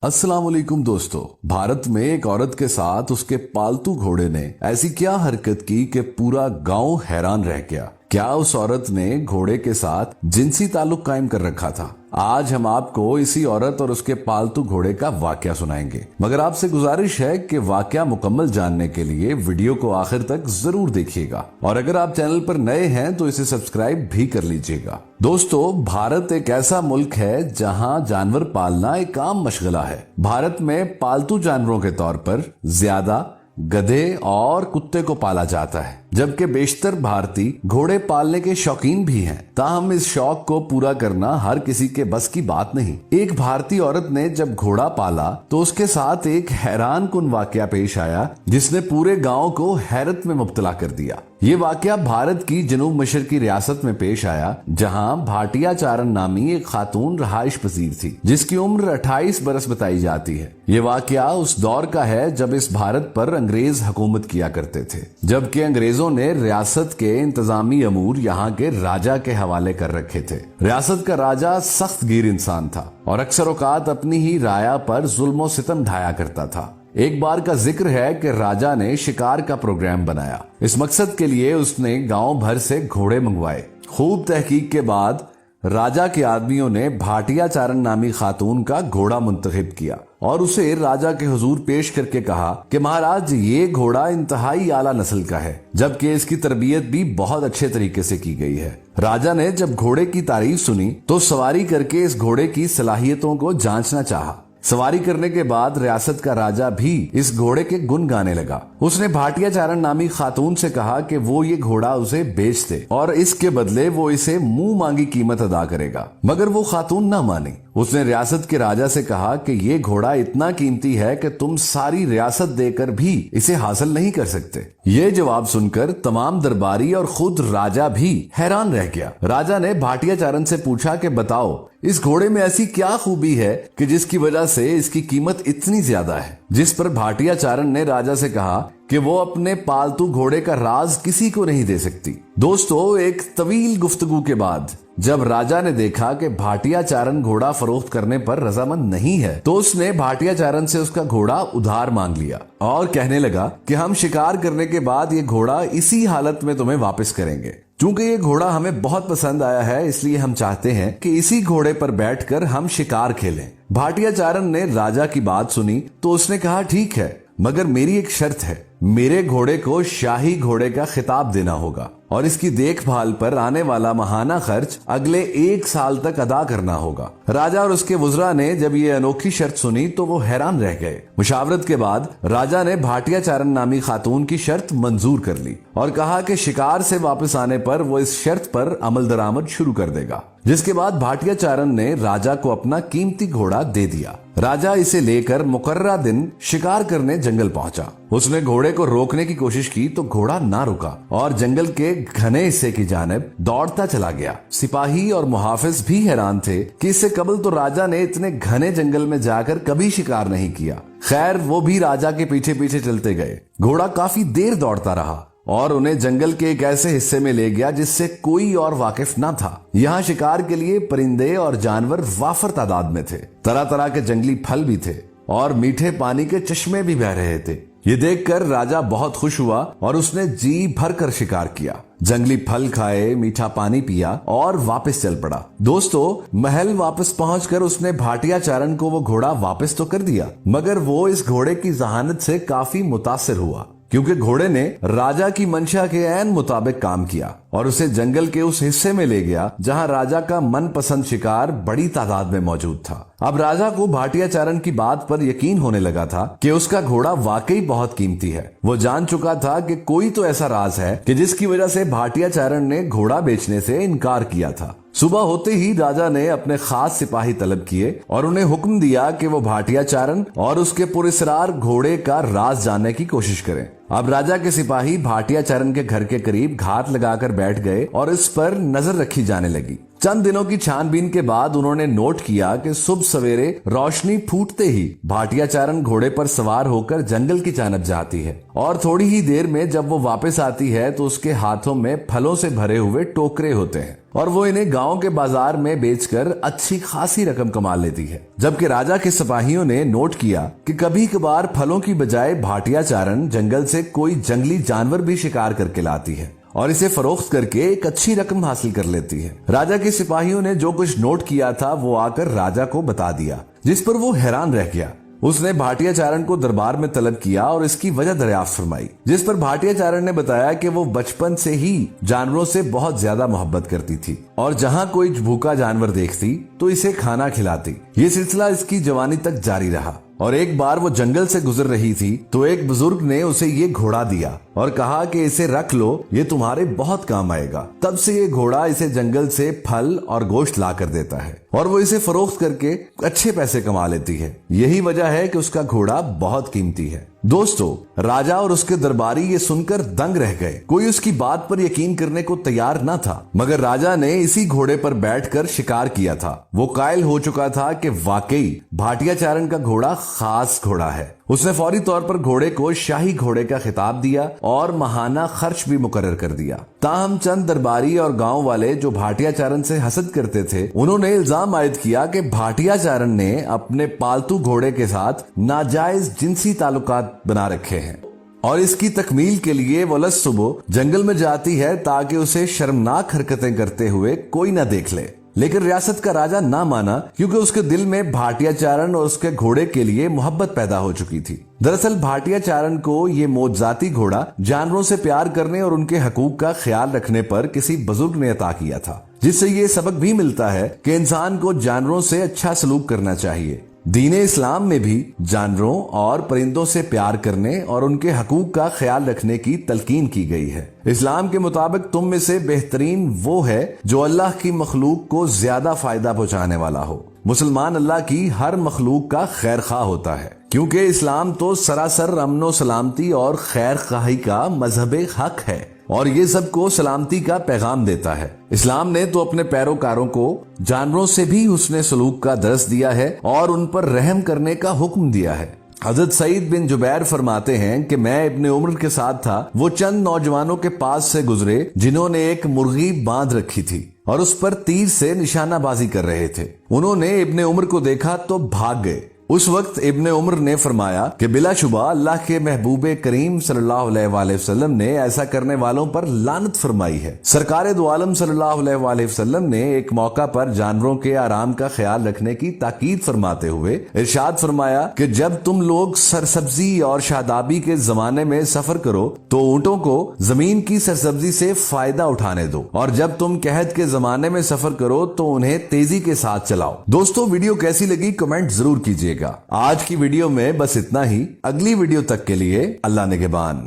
अस्सलाम वालेकुम दोस्तों। भारत में एक औरत के साथ उसके पालतू घोड़े ने ऐसी क्या हरकत की कि पूरा गांव हैरान रह गया। क्या उस औरत ने घोड़े के साथ जिनसी ताल्लुक कायम कर रखा था? आज हम आपको इसी औरत और उसके पालतू घोड़े का वाकया सुनाएंगे, मगर आपसे गुजारिश है कि वाकया मुकम्मल जानने के लिए वीडियो को आखिर तक जरूर देखिएगा और अगर आप चैनल पर नए हैं तो इसे सब्सक्राइब भी कर लीजिएगा। दोस्तों, भारत एक ऐसा मुल्क है जहां जानवर पालना एक आम मशगला है। भारत में पालतू जानवरों के तौर पर ज्यादा गधे और कुत्ते को पाला जाता है, जबकि बेशतर भारतीय घोड़े पालने के शौकीन भी हैं। ताहम इस शौक को पूरा करना हर किसी के बस की बात नहीं। एक भारतीय औरत ने जब घोड़ा पाला तो उसके साथ एक हैरान कुन वाकया पेश आया जिसने पूरे गांव को हैरत में मुब्तला कर दिया। ये वाकया भारत की जनूब मशरकी रियासत में पेश आया, जहां भाटिया चारण नामी एक खातून रहाइश पजीर थी जिसकी उम्र 28 बरस बताई जाती है। ये वाकया उस दौर का है जब इस भारत पर अंग्रेज हुकूमत किया करते थे, जबकि अंग्रेजों ने रियासत के इंतजामी अमूर यहाँ के राजा के हवाले कर रखे थे। रियासत का राजा सख्त गिर इंसान था और अक्सर औकात अपनी ही राया पर जुल्म सितम ढाया करता था। एक बार का जिक्र है कि राजा ने शिकार का प्रोग्राम बनाया। इस मकसद के लिए उसने गांव भर से घोड़े मंगवाए। खूब तहकीक के बाद राजा के आदमियों ने भाटिया चारण नामी खातून का घोड़ा मुंतखब किया और उसे राजा के हुजूर पेश करके कहा कि महाराज, ये घोड़ा इंतहाई आला नस्ल का है, जबकि इसकी तरबियत भी बहुत अच्छे तरीके से की गई है। राजा ने जब घोड़े की तारीफ सुनी तो सवारी करके इस घोड़े की सलाहियतों को जांचना चाहा। सवारी करने के बाद रियासत का राजा भी इस घोड़े के गुण गाने लगा। उसने भाटिया चारण नामी खातून से कहा कि वो ये घोड़ा उसे बेच दे और इसके बदले वो इसे मुंह मांगी कीमत अदा करेगा, मगर वो खातून ना मानी। उसने रियासत के राजा से कहा कि ये घोड़ा इतना कीमती है कि तुम सारी रियासत देकर भी इसे हासिल नहीं कर सकते। ये जवाब सुनकर तमाम दरबारी और खुद राजा भी हैरान रह गया। राजा ने भाटिया चारण से पूछा कि बताओ, इस घोड़े में ऐसी क्या खूबी है कि जिसकी वजह से इसकी कीमत इतनी ज्यादा है? जिस पर भाटिया चारण ने राजा से कहा कि वो अपने पालतू घोड़े का राज किसी को नहीं दे सकती। दोस्तों, एक तवील गुफ्तगू के बाद जब राजा ने देखा कि भाटिया चारण घोड़ा फरोख्त करने पर रजामंद नहीं है, तो उसने भाटिया चारण से उसका घोड़ा उधार मांग लिया और कहने लगा कि हम शिकार करने के बाद ये घोड़ा इसी हालत में तुम्हें वापस करेंगे। चूंकि ये घोड़ा हमें बहुत पसंद आया है, इसलिए हम चाहते हैं कि इसी घोड़े पर बैठकर हम शिकार खेलें। भाटिया चारण ने राजा की बात सुनी तो उसने कहा, ठीक है, मगर मेरी एक शर्त है। मेरे घोड़े को शाही घोड़े का खिताब देना होगा और इसकी देखभाल पर आने वाला महाना खर्च अगले 1 साल तक अदा करना होगा। राजा और उसके वुज़रा ने जब ये अनोखी शर्त सुनी तो वो हैरान रह गए। मुशावरत के बाद राजा ने भाटिया चारण नामी खातून की शर्त मंजूर कर ली और कहा कि शिकार से वापस आने पर वो इस शर्त पर अमल दरामद शुरू कर देगा। जिसके बाद भाटिया चारण ने राजा को अपना कीमती घोड़ा दे दिया। राजा इसे लेकर मुकर्रा दिन शिकार करने जंगल पहुंचा। उसने घोड़े को रोकने की कोशिश की तो घोड़ा ना रुका और जंगल के घने हिस्से की जानिब दौड़ता चला गया। सिपाही और मुहाफिज भी हैरान थे कि इससे कबल तो राजा ने इतने घने जंगल में जाकर कभी शिकार नहीं किया। खैर, वो भी राजा के पीछे पीछे चलते गए। घोड़ा काफी देर दौड़ता रहा और उन्हें जंगल के एक ऐसे हिस्से में ले गया जिससे कोई और वाकिफ ना था। यहाँ शिकार के लिए परिंदे और जानवर वाफर तादाद में थे। तरह तरह के जंगली फल भी थे और मीठे पानी के चश्मे भी बह रहे थे। ये देखकर राजा बहुत खुश हुआ और उसने जी भर कर शिकार किया, जंगली फल खाए, मीठा पानी पिया और वापस चल पड़ा। दोस्तों, महल वापस पहुंचकर उसने भाटिया चारण को वो घोड़ा वापस तो कर दिया, मगर वो इस घोड़े की जहानत से काफी मुतासिर हुआ, क्योंकि घोड़े ने राजा की मंशा के ऐन मुताबिक काम किया और उसे जंगल के उस हिस्से में ले गया जहां राजा का मनपसंद शिकार बड़ी तादाद में मौजूद था। अब राजा को भाटिया चारण की बात पर यकीन होने लगा था कि उसका घोड़ा वाकई बहुत कीमती है। वो जान चुका था कि कोई तो ऐसा राज है कि जिसकी वजह से भाटिया चारण ने घोड़ा बेचने से इनकार किया था। सुबह होते ही राजा ने अपने खास सिपाही तलब किए और उन्हें हुक्म दिया कि वो भाटिया चारण और उसके पुरस्रार घोड़े का राज जानने की कोशिश करें। अब राजा के सिपाही भाटिया चारण के घर के करीब घात लगाकर बैठ गए और इस पर नजर रखी जाने लगी। चंद दिनों की छानबीन के बाद उन्होंने नोट किया कि सुबह सवेरे रोशनी फूटते ही भाटिया चारण घोड़े पर सवार होकर जंगल की जानब जाती है और थोड़ी ही देर में जब वो वापस आती है तो उसके हाथों में फलों से भरे हुए टोकरे होते हैं। और वो इन्हें गांव के बाजार में बेचकर अच्छी खासी रकम कमा लेती है। जबकि राजा के सिपाहियों ने नोट किया कि कभी कभार फलों की बजाय भाटिया चारण जंगल से कोई जंगली जानवर भी शिकार करके लाती है और इसे फरोख्त करके एक अच्छी रकम हासिल कर लेती है। राजा के सिपाहियों ने जो कुछ नोट किया था वो आकर राजा को बता दिया, जिस पर वो हैरान रह गया। उसने भाटिया चारण को दरबार में तलब किया और इसकी वजह दरियाफ्त फरमाई, जिस पर भाटिया चारण ने बताया कि वो बचपन से ही जानवरों से बहुत ज्यादा मोहब्बत करती थी और जहां कोई भूखा जानवर देखती तो इसे खाना खिलाती। ये सिलसिला इसकी जवानी तक जारी रहा और एक बार वो जंगल से गुजर रही थी तो एक बुजुर्ग ने उसे ये घोड़ा दिया और कहा कि इसे रख लो, ये तुम्हारे बहुत काम आएगा। तब से ये घोड़ा इसे जंगल से फल और गोश्त ला कर देता है और वो इसे फरोख्त करके अच्छे पैसे कमा लेती है। यही वजह है कि उसका घोड़ा बहुत कीमती है। दोस्तों, राजा और उसके दरबारी ये सुनकर दंग रह गए। कोई उसकी बात पर यकीन करने को तैयार न था, मगर राजा ने इसी घोड़े पर बैठकर शिकार किया था। वो कायल हो चुका था कि वाकई भाटिया चारण का घोड़ा खास घोड़ा है। उसने फौरी तौर पर घोड़े को शाही घोड़े का खिताब दिया और महाना खर्च भी मुकर्रर कर दिया। ताहम चंद दरबारी और गांव वाले जो भाटिया चारण से हसद करते थे, उन्होंने इल्जाम आयद किया कि भाटिया चारण ने अपने पालतू घोड़े के साथ नाजायज जिनसी ताल्लुकात बना रखे हैं और इसकी तकमील के लिए वो लस सुबह जंगल में जाती है ताकि उसे शर्मनाक हरकतें करते हुए कोई न देख ले। लेकिन रियासत का राजा ना माना, क्योंकि उसके दिल में भाटिया चारण और उसके घोड़े के लिए मोहब्बत पैदा हो चुकी थी। दरअसल भाटिया चारण को ये मौजजाती घोड़ा जानवरों से प्यार करने और उनके हकूक का ख्याल रखने पर किसी बुजुर्ग ने अता किया था, जिससे ये सबक भी मिलता है कि इंसान को जानवरों से अच्छा सलूक करना चाहिए। दीन इस्लाम में भी जानवरों और परिंदों से प्यार करने और उनके हकूक का ख्याल रखने की तलकीन की गई है। इस्लाम के मुताबिक तुम में से बेहतरीन वो है जो अल्लाह की मखलूक को ज्यादा फायदा पहुंचाने वाला हो। मुसलमान अल्लाह की हर मखलूक का खैर खा होता है, क्योंकि इस्लाम तो सरासर अमन सलामती और खैर खाही का मजहब हक है और ये सबको सलामती का पैगाम देता है। इस्लाम ने तो अपने पैरोकारों को जानवरों से भी हुस्ने सलूक का दर्स दिया है और उन पर रहम करने का हुक्म दिया है। हजरत सईद बिन जुबैर फरमाते हैं कि मैं इब्ने उम्र के साथ था, वो चंद नौजवानों के पास से गुजरे जिन्होंने एक मुर्गी बांध रखी थी और उस पर तीर से निशानाबाजी कर रहे थे। उन्होंने इब्ने उम्र को देखा तो भाग गए। उस वक्त इब्ने उम्र ने फरमाया कि बिलाशुबा अल्लाह के महबूबे करीम सल्लल्लाहु अलैहि वसल्लम ने ऐसा करने वालों पर लानत फरमाई है। सरकारे दो आलम सल्लल्लाहु अलैहि वसल्लम ने एक मौका पर जानवरों के आराम का ख्याल रखने की ताकीद फरमाते हुए इरशाद फरमाया कि जब तुम लोग सरसब्जी और शादाबी के जमाने में सफर करो तो ऊंटों को जमीन की सरसब्जी से फायदा उठाने दो और जब तुम कहत के जमाने में सफर करो तो उन्हें तेजी के साथ चलाओ। दोस्तों, वीडियो कैसी लगी कमेंट जरूर कीजिएगा। आज की वीडियो में बस इतना ही। अगली वीडियो तक के लिए अल्लाह निगहबान।